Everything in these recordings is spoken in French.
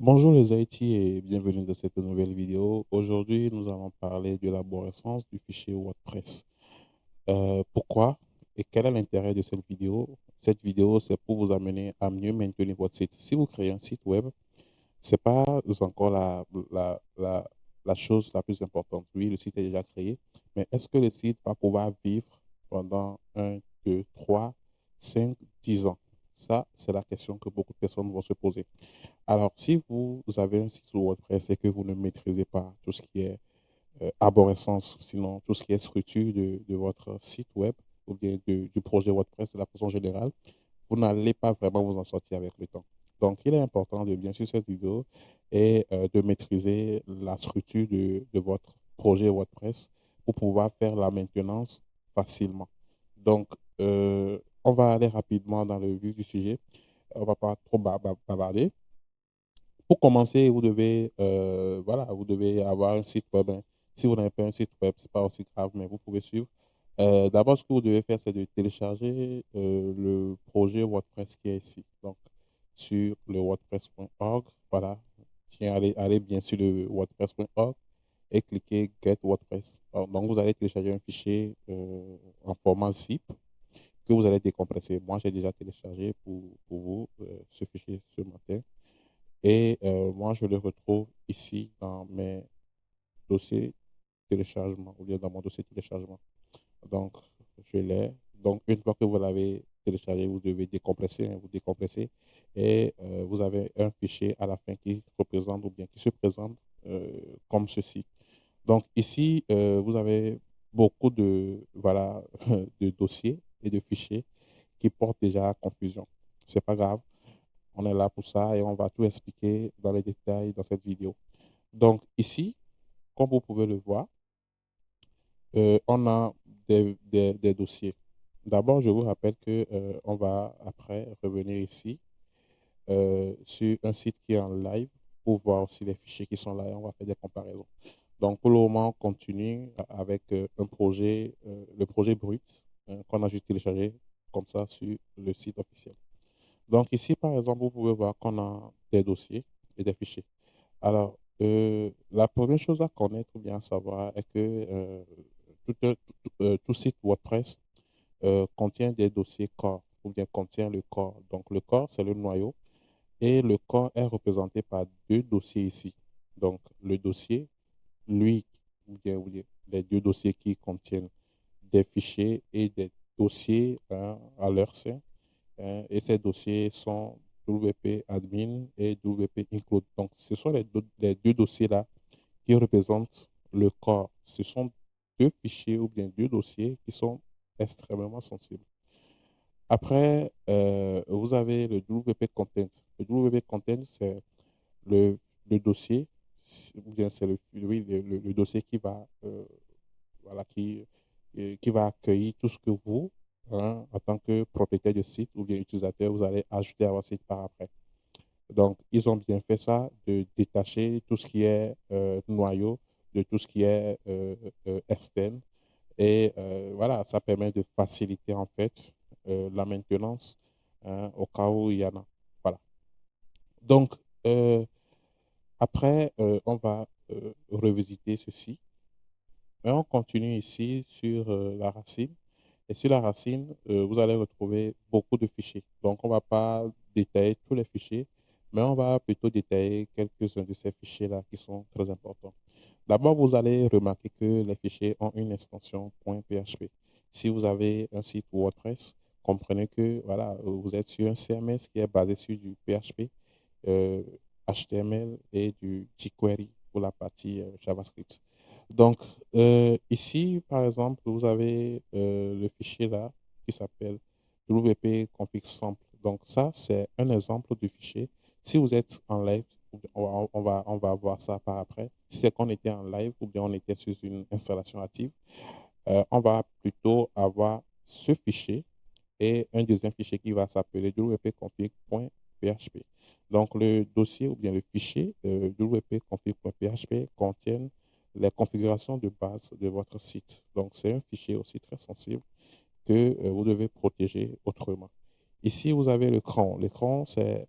Bonjour les Haïti et bienvenue dans cette nouvelle vidéo. Aujourd'hui, nous allons parler de l'arborescence du fichier WordPress. Pourquoi et quel est l'intérêt de cette vidéo? Cette vidéo, c'est pour vous amener à mieux maintenir votre site. Si vous créez un site web, c'est pas encore la chose la plus importante. Oui, le site est déjà créé, mais est-ce que le site va pouvoir vivre pendant 1, 2, 3, 5, 10 ans? Ça, c'est la question que beaucoup de personnes vont se poser. Alors, si vous avez un site sur WordPress et que vous ne maîtrisez pas tout ce qui est arborescence, sinon tout ce qui est structure de votre site web ou bien du projet WordPress de la façon générale, vous n'allez pas vraiment vous en sortir avec le temps. Donc, il est important de bien suivre cette vidéo et de maîtriser la structure de votre projet WordPress pour pouvoir faire la maintenance facilement. Donc, on va aller rapidement dans le vif du sujet. On ne va pas trop bavarder. Pour commencer, vous devez avoir un site web, hein. Si vous n'avez pas un site web, c'est pas aussi grave, mais vous pouvez suivre. D'abord, ce que vous devez faire, c'est de télécharger le projet WordPress qui est ici. Donc, sur le wordpress.org, voilà. Tiens, allez bien sur le wordpress.org et cliquez Get WordPress. Alors, donc, vous allez télécharger un fichier en format zip que vous allez décompresser. Moi, j'ai déjà téléchargé pour vous ce fichier ce matin. Et moi, je le retrouve ici dans mes dossiers téléchargement, ou bien dans mon dossier téléchargement. Donc, je l'ai. Donc, une fois que vous l'avez téléchargé, vous devez décompresser, hein, vous décompressez, et vous avez un fichier à la fin qui représente ou bien qui se présente comme ceci. Donc, ici, vous avez beaucoup voilà, de dossiers et de fichiers qui portent déjà à confusion. C'est pas grave. On est là pour ça et on va tout expliquer dans les détails dans cette vidéo. Donc ici, comme vous pouvez le voir, on a des dossiers. D'abord, je vous rappelle que on va après revenir ici sur un site qui est en live pour voir aussi les fichiers qui sont là et on va faire des comparaisons. Donc pour le moment, on continue avec un projet, le projet brut qu'on a juste téléchargé comme ça sur le site officiel. Donc ici, par exemple, vous pouvez voir qu'on a des dossiers et des fichiers. Alors, la première chose à connaître ou bien à savoir est que tout site WordPress contient des dossiers corps ou bien contient le corps. Donc, le corps, c'est le noyau et le corps est représenté par deux dossiers ici. Donc, le dossier, lui, ou bien les deux dossiers qui contiennent des fichiers et des dossiers hein, à leur sein, hein, et ces dossiers sont WP admin et WP include. Donc, ce sont les deux dossiers-là qui représentent le corps. Ce sont deux fichiers ou bien deux dossiers qui sont extrêmement sensibles. Après, vous avez le WP content. Le WP content, c'est le, le dossier, ou bien c'est oui, le dossier qui va, voilà, qui va accueillir tout ce que vous, hein, en tant que propriétaire de site ou bien utilisateur, vous allez ajouter à votre site par après. Donc, ils ont bien fait ça, de détacher tout ce qui est noyau de tout ce qui est externe. Et voilà, ça permet de faciliter en fait la maintenance hein, au cas où il y en a. Voilà. Donc, euh, après, on va revisiter ceci. Et on continue ici sur la racine. Et sur la racine, vous allez retrouver beaucoup de fichiers. Donc, on ne va pas détailler tous les fichiers, mais on va plutôt détailler quelques-uns de ces fichiers-là qui sont très importants. D'abord, vous allez remarquer que les fichiers ont une extension .php. Si vous avez un site WordPress, comprenez que voilà, vous êtes sur un CMS qui est basé sur du PHP, euh, HTML et du jQuery pour la partie JavaScript. Donc, ici, par exemple, vous avez le fichier là qui s'appelle WP config sample. Donc, ça, c'est un exemple du fichier. Si vous êtes en live, on va voir ça par après. Si c'est qu'on était en live ou bien on était sur une installation active, on va plutôt avoir ce fichier et un deuxième fichier qui va s'appeler wp-config.php. Donc, le dossier ou bien le fichier wp-config.php contient les configurations de base de votre site. Donc, c'est un fichier aussi très sensible que vous devez protéger autrement. Ici, vous avez le cron. Le cron, c'est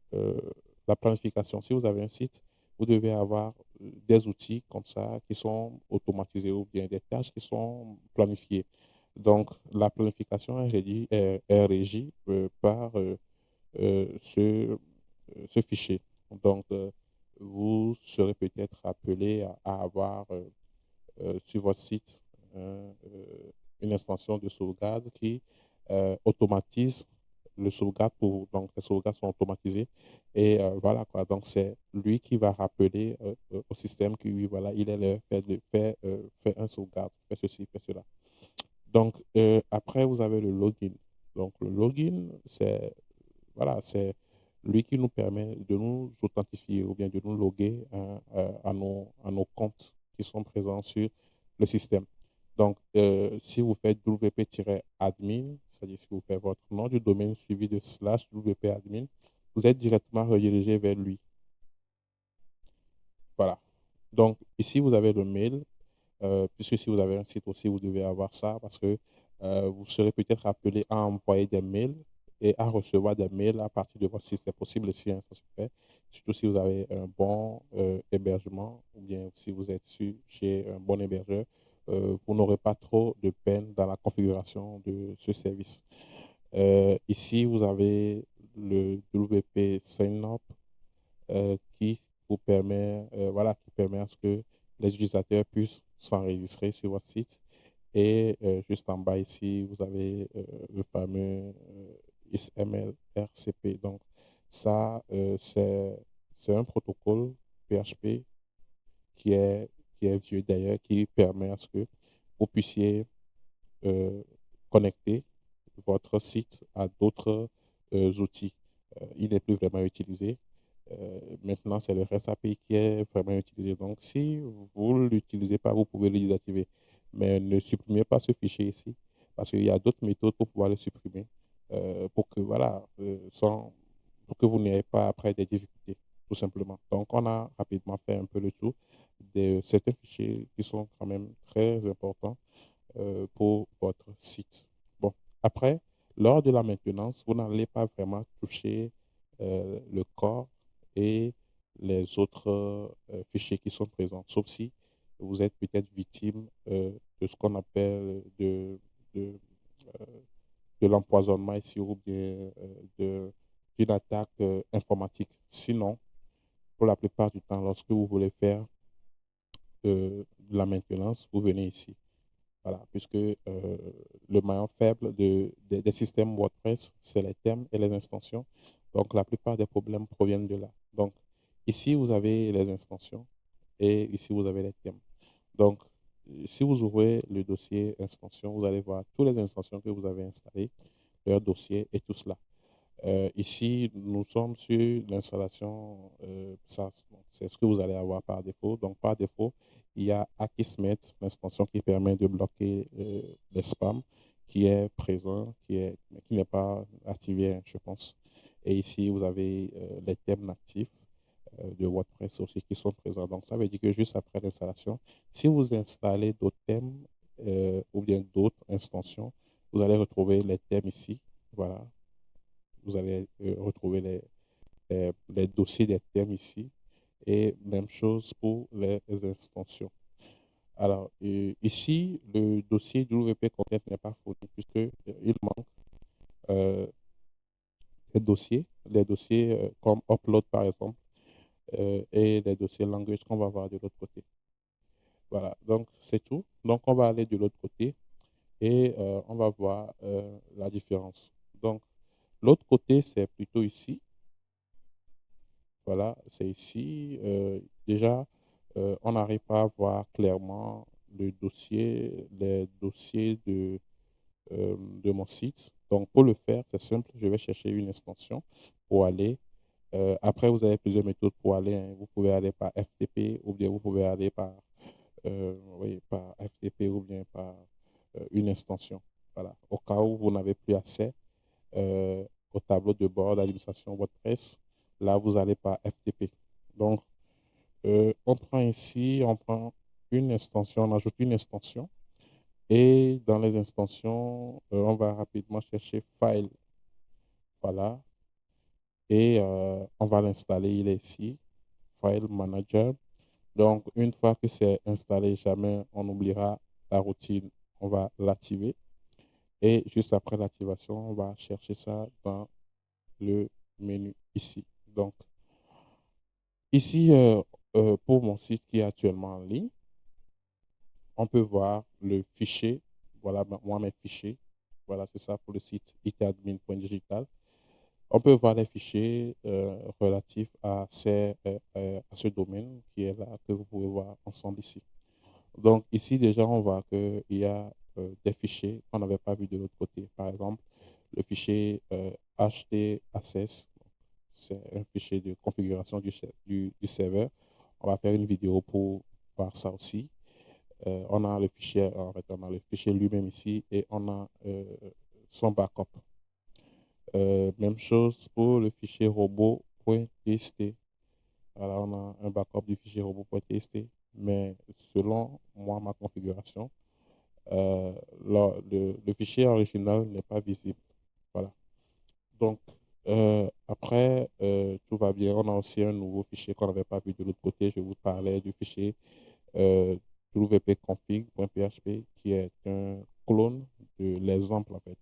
la planification. Si vous avez un site, vous devez avoir des outils comme ça qui sont automatisés ou bien des tâches qui sont planifiées. Donc, la planification est régie par ce fichier. Donc, vous serez peut-être appelé à avoir sur votre site une extension de sauvegarde qui automatise le sauvegarde donc les sauvegardes sont automatisées et voilà quoi. Donc, c'est lui qui va rappeler au système que oui, voilà, il est l'heure, fait un sauvegarde, fait ceci, fait cela. Donc, après, vous avez le login. Donc, le login, voilà, c'est lui qui nous permet de nous authentifier ou bien de nous loguer à nos comptes qui sont présents sur le système. Donc, si vous faites wp-admin, c'est-à-dire si vous faites votre nom du domaine suivi de /wp-admin, vous êtes directement redirigé vers lui. Voilà. Donc, ici, vous avez le mail, puisque si vous avez un site aussi, vous devez avoir ça parce que vous serez peut-être appelé à envoyer des mails et à recevoir des mails à partir de votre site. C'est possible aussi, hein, ça se fait. Surtout si vous avez un bon hébergement ou bien si vous êtes chez un bon hébergeur, vous n'aurez pas trop de peine dans la configuration de ce service. Ici, vous avez le WP Sign Up qui vous permet, voilà, qui permet à ce que les utilisateurs puissent s'enregistrer sur votre site. Et juste en bas ici, vous avez le fameux XML RCP. Donc, ça, c'est un protocole PHP qui est, qui est vieux d'ailleurs, qui permet à ce que vous puissiez euh, connecter votre site à d'autres outils. Il n'est plus vraiment utilisé. Maintenant, c'est le REST API qui est vraiment utilisé. Donc, si vous ne l'utilisez pas, vous pouvez le désactiver. Mais ne supprimez pas ce fichier ici, parce qu'il y a d'autres méthodes pour pouvoir le supprimer, pour que, voilà, pour que vous n'ayez pas après des difficultés, tout simplement. Donc, on a rapidement fait un peu le tour de certains fichiers qui sont quand même très importants pour votre site. Bon, après, lors de la maintenance, vous n'allez pas vraiment toucher le corps et les autres fichiers qui sont présents, sauf si vous êtes peut-être victime de ce qu'on appelle de, euh, de l'empoisonnement ici ou bien d'une attaque informatique. Sinon, pour la plupart du temps, lorsque vous voulez faire de la maintenance, vous venez ici. Voilà, puisque le maillon faible des systèmes WordPress, c'est les thèmes et les extensions. Donc, la plupart des problèmes proviennent de là. Donc, ici, vous avez les extensions et ici, vous avez les thèmes. Donc, si vous ouvrez le dossier extension, vous allez voir toutes les extensions que vous avez installées, leur dossier et tout cela. Ici, nous sommes sur l'installation SaaS. Donc, c'est ce que vous allez avoir par défaut. Donc, par défaut, il y a Akismet, l'extension qui permet de bloquer les spams, qui est présent, qui n'est pas activé, hein, je pense. Et ici, vous avez les thèmes natifs de WordPress aussi qui sont présents. Donc, ça veut dire que juste après l'installation, si vous installez d'autres thèmes ou bien d'autres extensions, vous allez retrouver les thèmes ici. Voilà, vous allez retrouver les dossiers des thèmes ici. Et même chose pour les extensions. Alors, ici, le dossier du WP Content n'est pas fourni puisqu'il manque euh, les dossiers comme Upload par exemple, et les dossiers language qu'on va voir de l'autre côté. Voilà, donc c'est tout. Donc, on va aller de l'autre côté et on va voir la différence. Donc, l'autre côté, c'est plutôt ici. Voilà, c'est ici. Déjà, on n'arrive pas à voir clairement les dossiers de mon site. Donc, pour le faire, c'est simple. Je vais chercher une extension pour aller. Après, vous avez plusieurs méthodes pour aller, hein. Vous pouvez aller par FTP ou bien vous pouvez aller oui, par FTP ou bien par une extension. Voilà. Au cas où vous n'avez plus accès au tableau de bord d'administration WordPress, là, vous allez par FTP. Donc, on prend ici, on prend une extension, on ajoute une extension. Et dans les extensions, on va rapidement chercher File. Voilà. et on va l'installer. Il est ici, File Manager. Donc, une fois que c'est installé, jamais on oubliera la routine. On va l'activer. Et juste après l'activation, on va chercher ça dans le menu ici. Donc, ici, pour mon site qui est actuellement en ligne, on peut voir le fichier. Voilà, moi, mes fichiers. Voilà, c'est ça pour le site itadmin.digital. On peut voir les fichiers relatifs à ce domaine qui est là, que vous pouvez voir ensemble ici. Donc, ici, déjà, on voit qu'il y a des fichiers qu'on n'avait pas vu de l'autre côté. Par exemple, le fichier htaccess, c'est un fichier de configuration du serveur. On va faire une vidéo pour voir ça aussi. On a le fichier, en fait, on a le fichier lui-même ici et on a son backup. Même chose pour le fichier robot.txt. Voilà, on a un backup du fichier robot.txt, mais selon moi, ma configuration, le fichier original n'est pas visible. Voilà. Donc, après, tout va bien. On a aussi un nouveau fichier qu'on n'avait pas vu de l'autre côté. Je vous parlais du fichier euh, wp-config.php qui est un clone de l'exemple en fait.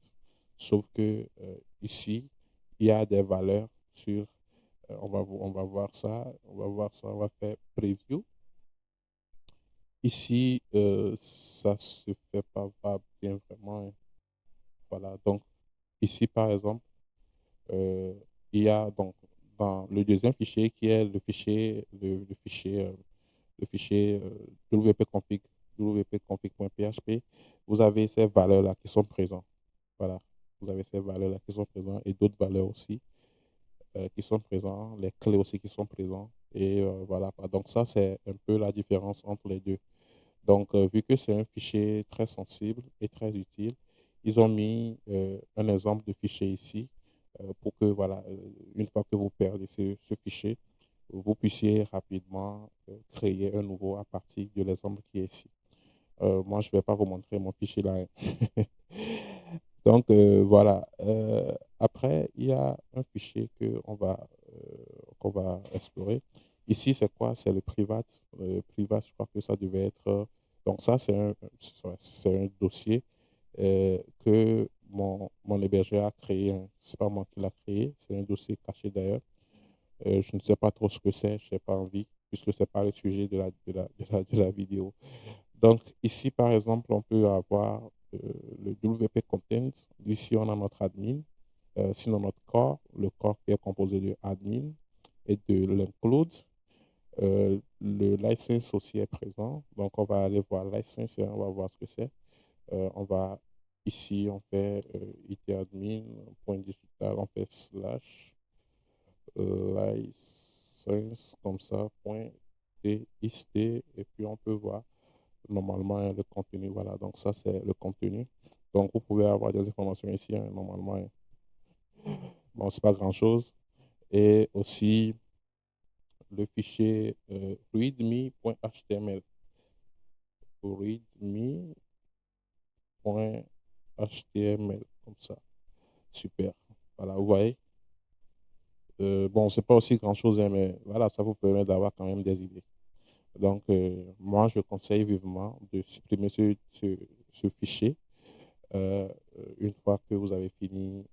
Sauf que ici, il y a des valeurs sur, on va voir ça, on va faire preview. Ici, ça se fait pas bien vraiment, hein. Voilà, donc ici par exemple, euh, il y a donc dans le deuxième fichier qui est le fichier wp-config, wp-config.php, vous avez ces valeurs-là qui sont présentes. Voilà, vous avez ces valeurs-là qui sont présentes et d'autres valeurs aussi qui sont présentes, les clés aussi qui sont présentes. Et voilà, donc ça, c'est un peu la différence entre les deux. Donc, vu que c'est un fichier très sensible et très utile, ils ont mis un exemple de fichier ici pour que, voilà, une fois que vous perdez ce fichier, vous puissiez rapidement créer un nouveau à partir de l'exemple qui est ici. Moi, je ne vais pas vous montrer mon fichier là, hein. Donc, voilà. Après, il y a un fichier qu'on va explorer. Ici, c'est quoi? C'est le private. Private, je crois que ça devait être. Donc, ça, c'est un dossier que mon hébergeur a créé, hein. Ce n'est pas moi qui l'ai créé. C'est un dossier caché d'ailleurs. Je ne sais pas trop ce que c'est. Je n'ai pas envie, puisque ce n'est pas le sujet de la vidéo. Donc, ici, par exemple, on peut avoir le WP Content. Ici, on a notre admin. Sinon, notre corps, le corps qui est composé de admin et de l'include. Le license aussi est présent. Donc, on va aller voir license et on va voir ce que c'est. On va ici, on fait itadmin.digital, on fait slash license comme ça, point txt, et puis on peut voir normalement le contenu. Voilà, donc ça c'est le contenu. Donc vous pouvez avoir des informations ici, hein, normalement. Bon, c'est pas grand-chose. Et aussi le fichier readme.html. Readme.html, comme ça. Super. Voilà, vous voyez. Bon, c'est pas aussi grand-chose, hein, mais voilà, ça vous permet d'avoir quand même des idées. Donc, moi, je conseille vivement de supprimer ce fichier une fois que vous avez fini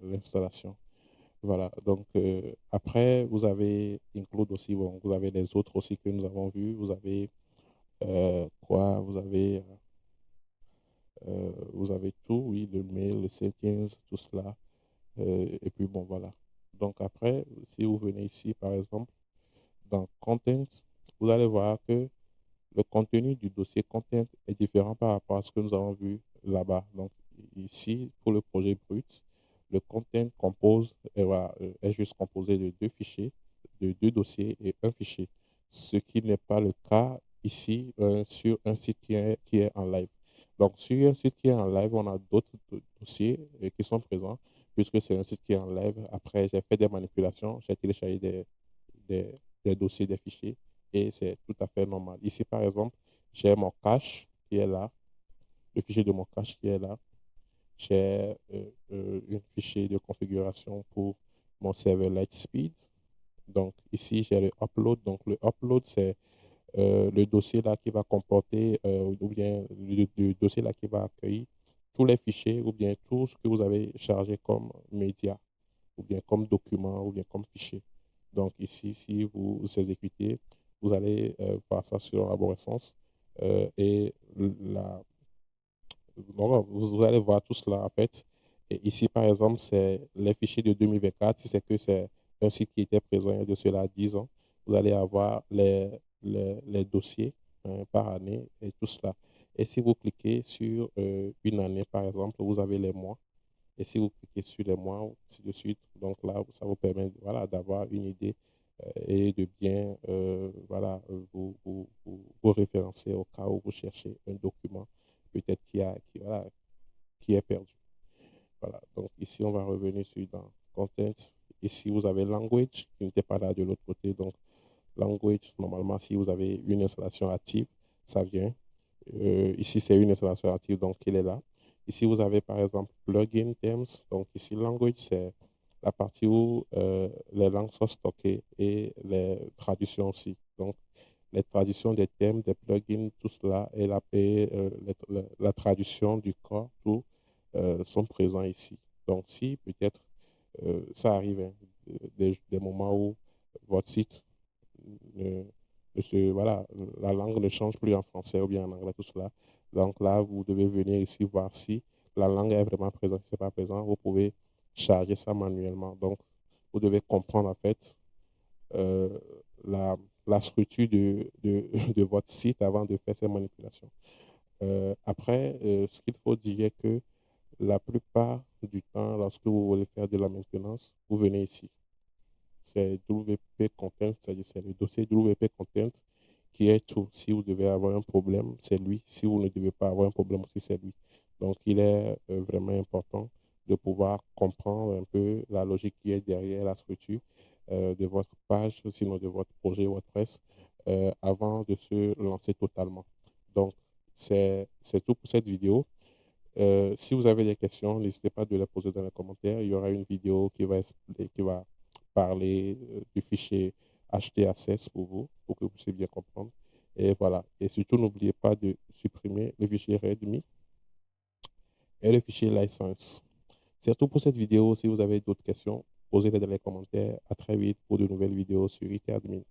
l'installation. Voilà, donc après, vous avez Include aussi, bon, vous avez les autres aussi que nous avons vus. Vous avez quoi? Vous avez tout, oui, le mail, le settings, tout cela. Et puis bon, voilà. Donc après, si vous venez ici, par exemple, dans Content, vous allez voir que le contenu du dossier Content est différent par rapport à ce que nous avons vu là-bas. Donc ici, pour le projet brut, le Content compose, voilà, est juste composé de deux fichiers, de deux dossiers et un fichier. Ce qui n'est pas le cas ici sur un site qui est en live. Donc sur un site qui est en live, on a d'autres dossiers qui sont présents puisque c'est un site qui est en live. Après, j'ai fait des manipulations, j'ai téléchargé des, des dossiers, des fichiers et c'est tout à fait normal. Ici, par exemple, j'ai mon cache qui est là, le fichier de mon cache qui est là. J'ai un fichier de configuration pour mon serveur Lightspeed. Donc ici, j'ai le upload. Donc le upload, c'est le dossier là qui va comporter, ou bien le dossier là qui va accueillir tous les fichiers ou bien tout ce que vous avez chargé comme média ou bien comme document ou bien comme fichier. Donc ici, si vous exécutez, vous allez voir ça sur Arborescence et la, donc, vous allez voir tout cela en fait. Et ici, par exemple, c'est les fichiers de 2024. Si c'est que c'est un site qui était présent il y a de cela 10 ans, vous allez avoir les dossiers par année et tout cela. Et si vous cliquez sur une année, par exemple, vous avez les mois. Et si vous cliquez sur les mois, ainsi de suite, donc là, ça vous permet voilà, d'avoir une idée et de bien voilà, vous référencer au cas où vous cherchez un document peut-être voilà, qui est perdu. Voilà, donc ici, on va revenir sur dans Content. Ici, vous avez Language qui n'était pas là de l'autre côté. Donc, Language, normalement, si vous avez une installation active, ça vient. Ici, c'est une installation active, donc il est là. Ici, vous avez par exemple Plugin Themes. Donc, ici, Language, c'est la partie où les langues sont stockées et les traductions aussi. Donc, les traductions des thèmes, des plugins, tout cela et la traduction du corps, tout sont présents ici. Donc, si peut-être ça arrive, hein, des moments où votre site ne, voilà, la langue ne change plus en français ou bien en anglais, tout cela. Donc là, vous devez venir ici voir si la langue est vraiment présente. Si ce n'est pas présent, vous pouvez charger ça manuellement. Donc, vous devez comprendre en fait euh, la, la structure de votre site avant de faire ces manipulations. Après, ce qu'il faut dire est que la plupart du temps, lorsque vous voulez faire de la maintenance, vous venez ici. C'est WP Content, c'est-à-dire c'est le dossier WP Content qui est tout. Si vous devez avoir un problème, c'est lui. Si vous ne devez pas avoir un problème aussi, c'est lui. Donc, il est vraiment important de pouvoir comprendre un peu la logique qui est derrière la structure de votre page, sinon de votre projet WordPress, avant de se lancer totalement. Donc, c'est tout pour cette vidéo. Si vous avez des questions, n'hésitez pas de les poser dans les commentaires. Il y aura une vidéo qui va parler du fichier HT-Access pour vous, pour que vous puissiez bien comprendre. Et voilà. Et surtout, n'oubliez pas de supprimer le fichier README et le fichier license. C'est tout pour cette vidéo. Si vous avez d'autres questions, posez-les dans les commentaires. À très vite pour de nouvelles vidéos sur IT Admin.